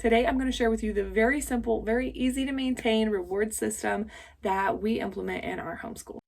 Today, I'm going to share with you the very simple, very easy to maintain reward system that we implement in our homeschool.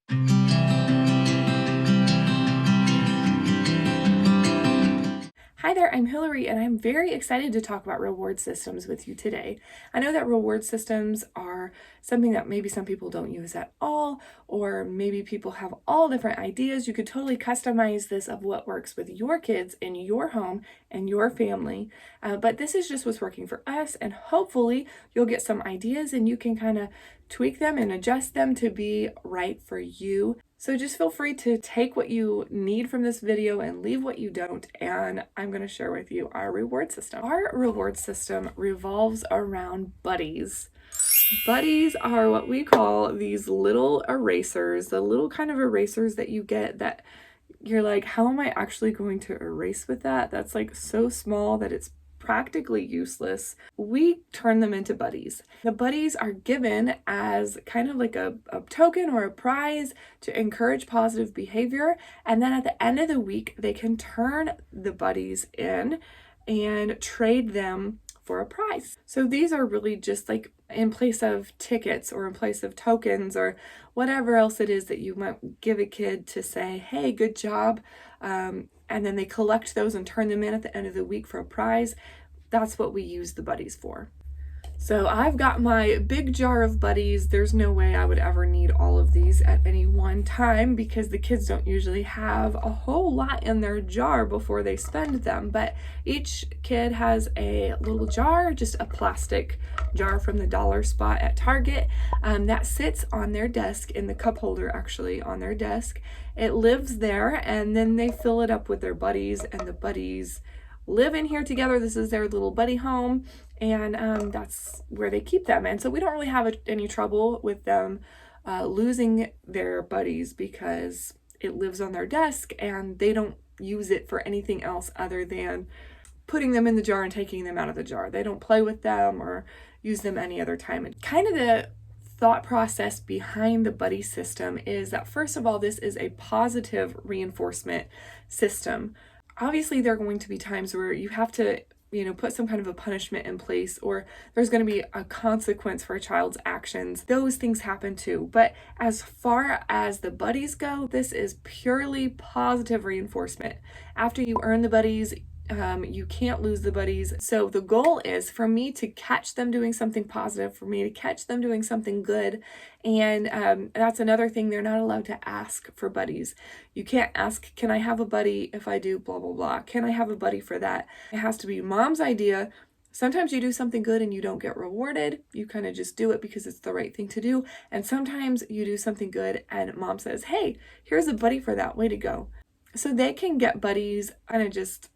Hi there, I'm Hillary, and I'm very excited to talk about reward systems with you today. I know that reward systems are something that maybe some people don't use at all, or maybe people have all different ideas. You could totally customize this of what works with your kids in your home and your family. But this is just what's working for us, and hopefully you'll get some ideas and you can kind of tweak them and adjust them to be right for you. So just feel free to take what you need from this video and leave what you don't, and I'm going to share with you our reward system. Our reward system revolves around buddies. Buddies are what we call these little erasers, the little kind of erasers that you get that you're like, how am I actually going to erase with that? That's like so small that it's practically useless. We turn them into buddies. The buddies are given as kind of like a token or a prize to encourage positive behavior. And then at the end of the week, they can turn the buddies in and trade them for a prize. So these are really just like in place of tickets or in place of tokens or whatever else it is that you might give a kid to say, hey, good job. And then they collect those and turn them in at the end of the week for a prize. That's what we use the buddies for. So I've got my big jar of buddies. There's no way I would ever need all of these at any one time because the kids don't usually have a whole lot in their jar before they spend them. But each kid has a little jar, just a plastic jar from the dollar spot at Target, that sits on their desk in the cup holder, actually on their desk. It lives there, and then they fill it up with their buddies, and the buddies live in here together. This is their little buddy home, and that's where they keep them. And so we don't really have any trouble with them losing their buddies because it lives on their desk and they don't use it for anything else other than putting them in the jar and taking them out of the jar. They don't play with them or use them any other time. And kind of the thought process behind the buddy system is that, first of all, this is a positive reinforcement system. Obviously, there are going to be times where you have to, put some kind of a punishment in place, or there's going to be a consequence for a child's actions. Those things happen too. But as far as the buddies go, this is purely positive reinforcement. After you earn the buddies, you can't lose the buddies. So the goal is for me to catch them doing something positive, for me to catch them doing something good. And that's another thing, they're not allowed to ask for buddies. You can't ask, can I have a buddy if I do blah, blah, blah? Can I have a buddy for that? It has to be mom's idea. Sometimes you do something good and you don't get rewarded. You kind of just do it because it's the right thing to do. And sometimes you do something good and mom says, hey, here's a buddy for that. Way to go. So they can get buddies kind of just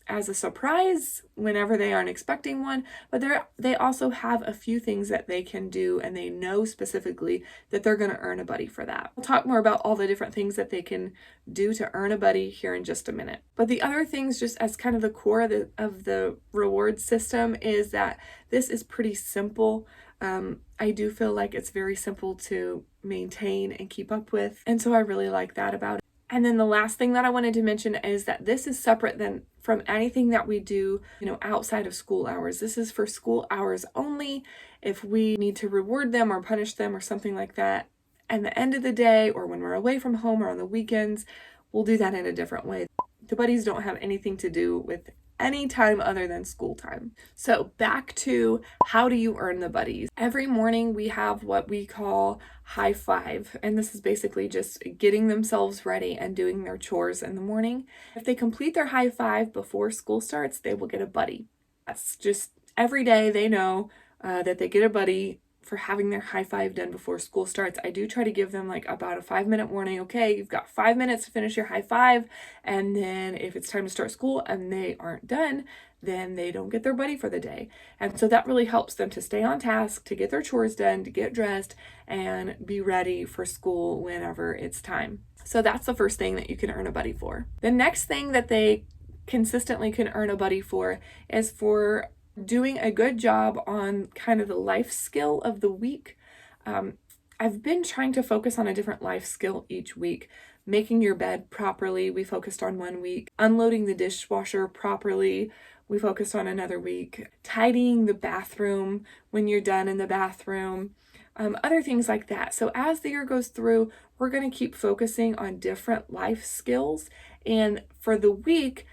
as a surprise whenever they aren't expecting one, but they also have a few things that they can do, and they know specifically that they're going to earn a buddy for that. We'll talk more about all the different things that they can do to earn a buddy here in just a minute. But the other things, just as kind of the core of the reward system, is that this is pretty simple. I do feel like it's very simple to maintain and keep up with, and so I really like that about it. And then the last thing that I wanted to mention is that this is separate from anything that we do, outside of school hours. This is for school hours only. If we need to reward them or punish them or something like that at the end of the day, or when we're away from home or on the weekends, we'll do that in a different way. The buddies don't have anything to do with any time other than school time. So back to, how do you earn the buddies? Every morning we have what we call high five, and this is basically just getting themselves ready and doing their chores in the morning. If they complete their high five before school starts, they will get a buddy. That's just every day they know that they get a buddy for having their high five done before school starts. I do try to give them like about a 5-minute warning. Okay, you've got 5 minutes to finish your high five. And then if it's time to start school and they aren't done, then they don't get their buddy for the day. And so that really helps them to stay on task, to get their chores done, to get dressed and be ready for school whenever it's time. So that's the first thing that you can earn a buddy for. The next thing that they consistently can earn a buddy for is for doing a good job on kind of the life skill of the week. I've been trying to focus on a different life skill each week. Making your bed properly, we focused on one week. Unloading the dishwasher properly, we focused on another week. Tidying the bathroom when you're done in the bathroom, other things like that. So as the year goes through, we're going to keep focusing on different life skills. And for the week,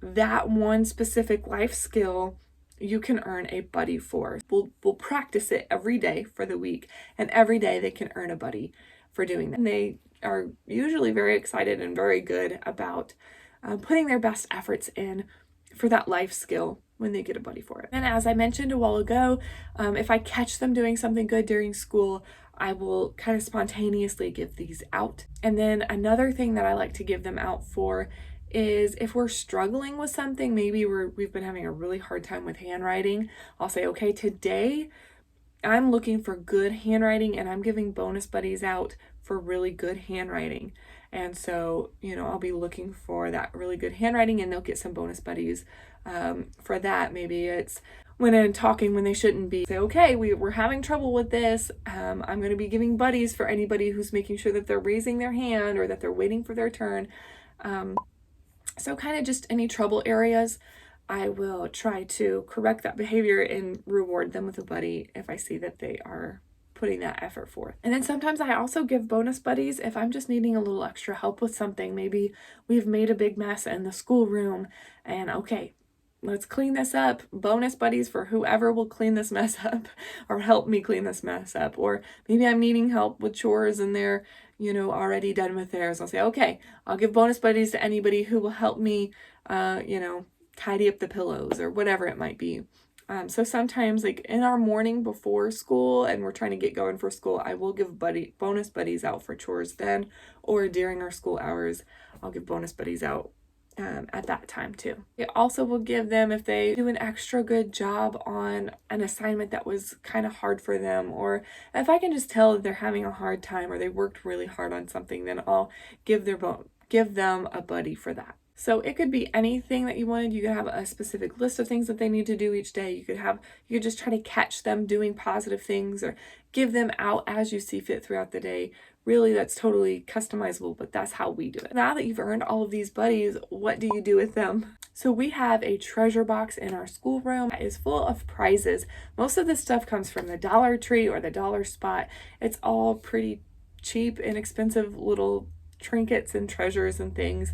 that one specific life skill you can earn a buddy for. We'll practice it every day for the week, and every day they can earn a buddy for doing that. And they are usually very excited and very good about putting their best efforts in for that life skill when they get a buddy for it. And as I mentioned a while ago, if I catch them doing something good during school, I will kind of spontaneously give these out. And then another thing that I like to give them out for is if we're struggling with something, maybe we've been having a really hard time with handwriting, I'll say, okay, today I'm looking for good handwriting and I'm giving bonus buddies out for really good handwriting. And so, I'll be looking for that really good handwriting and they'll get some bonus buddies for that. Maybe it's when talking when they shouldn't be. Say, okay, we're having trouble with this. I'm going to be giving buddies for anybody who's making sure that they're raising their hand or that they're waiting for their turn. So kind of just any trouble areas, I will try to correct that behavior and reward them with a buddy if I see that they are putting that effort forth. And then sometimes I also give bonus buddies if I'm just needing a little extra help with something. Maybe we've made a big mess in the schoolroom and okay, let's clean this up. Bonus buddies for whoever will clean this mess up or help me clean this mess up. Or maybe I'm needing help with chores and they're, already done with theirs. I'll say, okay, I'll give bonus buddies to anybody who will help me, tidy up the pillows or whatever it might be. So sometimes like in our morning before school and we're trying to get going for school, I will give bonus buddies out for chores then, or during our school hours, I'll give bonus buddies out at that time too. It also will give them if they do an extra good job on an assignment that was kind of hard for them, or if I can just tell that they're having a hard time or they worked really hard on something, then I'll give them a buddy for that. So it could be anything that you wanted. You could have a specific list of things that they need to do each day. You could just try to catch them doing positive things or give them out as you see fit throughout the day. Really, that's totally customizable, but that's how we do it. Now that you've earned all of these buddies, what do you do with them? So we have a treasure box in our schoolroom that is full of prizes. Most of this stuff comes from the Dollar Tree or the Dollar Spot. It's all pretty cheap, inexpensive little trinkets and treasures and things.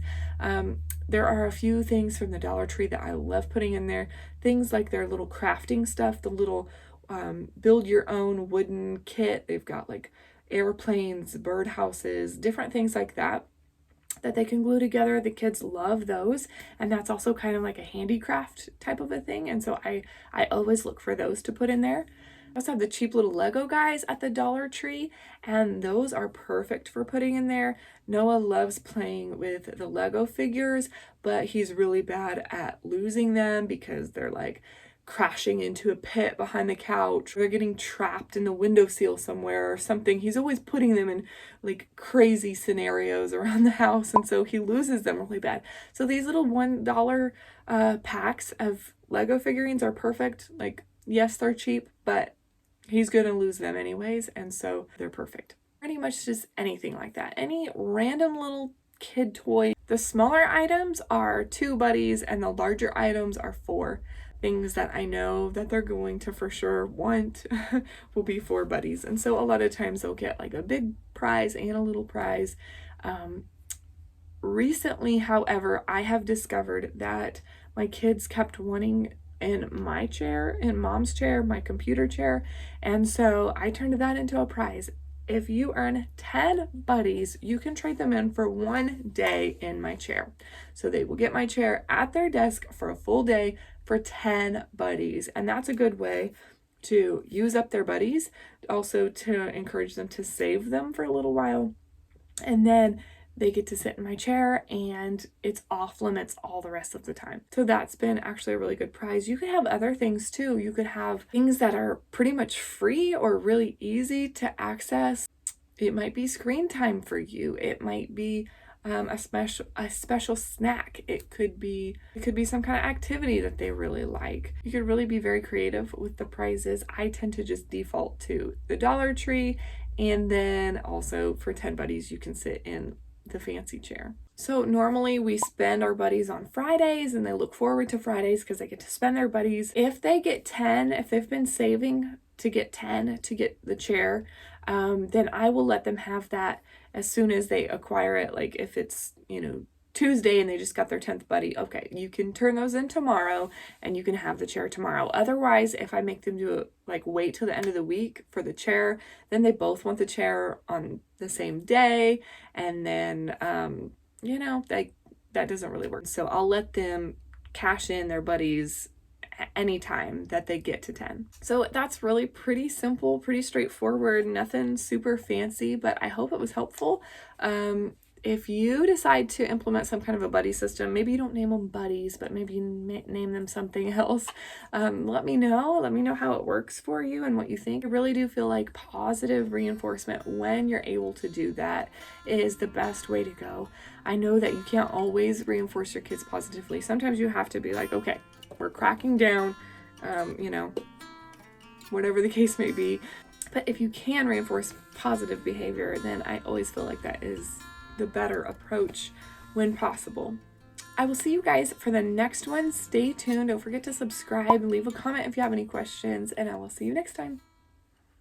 There are a few things from the Dollar Tree that I love putting in there. Things like their little crafting stuff, the little build your own wooden kit. They've got like airplanes, birdhouses, different things like that they can glue together. The kids love those, and that's also kind of like a handicraft type of a thing, and so I always look for those to put in there. I also have the cheap little Lego guys at the Dollar Tree, and those are perfect for putting in there. Noah loves playing with the Lego figures, but he's really bad at losing them because they're like crashing into a pit behind the couch, or they're getting trapped in the windowsill somewhere or something. He's always putting them in like crazy scenarios around the house, and so he loses them really bad. So these little $1 packs of Lego figurines are perfect. Like, yes, they're cheap, but he's gonna lose them anyways, and so they're perfect. Pretty much just anything like that. Any random little kid toy. The smaller items are 2 buddies and the larger items are 4. Things that I know that they're going to for sure want will be 4 buddies. And so a lot of times they'll get like a big prize and a little prize. Recently, however, I have discovered that my kids kept wanting in my chair, in mom's chair, my computer chair. And so I turned that into a prize. If you earn 10 buddies, you can trade them in for 1 day in my chair. So they will get my chair at their desk for a full day for 10 buddies. And that's a good way to use up their buddies, also to encourage them to save them for a little while. And then they get to sit in my chair and it's off limits all the rest of the time. So that's been actually a really good prize. You could have other things too. You could have things that are pretty much free or really easy to access. It might be screen time for you. It might be a special snack. It could be some kind of activity that they really like. You could really be very creative with the prizes. I tend to just default to the Dollar Tree, and then also for 10 buddies you can sit in the fancy chair. So normally we spend our buddies on Fridays, and they look forward to Fridays because they get to spend their buddies. If they get 10, if they've been saving to get 10 to get the chair, then I will let them have that as soon as they acquire it. Like if it's, Tuesday and they just got their 10th buddy, okay, you can turn those in tomorrow and you can have the chair tomorrow. Otherwise, if I make them do it, like wait till the end of the week for the chair, then they both want the chair on the same day, and then that doesn't really work. So I'll let them cash in their buddies anytime that they get to 10. So that's really pretty simple, pretty straightforward, nothing super fancy, but I hope it was helpful. If you decide to implement some kind of a buddy system, maybe you don't name them buddies, but maybe you name them something else, let me know how it works for you and what you think. I really do feel like positive reinforcement, when you're able to do that, is the best way to go. I know that you can't always reinforce your kids positively. Sometimes you have to be like, okay, we're cracking down, whatever the case may be. But if you can reinforce positive behavior, then I always feel like that is the better approach when possible. I will see you guys for the next one. Stay tuned. Don't forget to subscribe and leave a comment if you have any questions, and I will see you next time.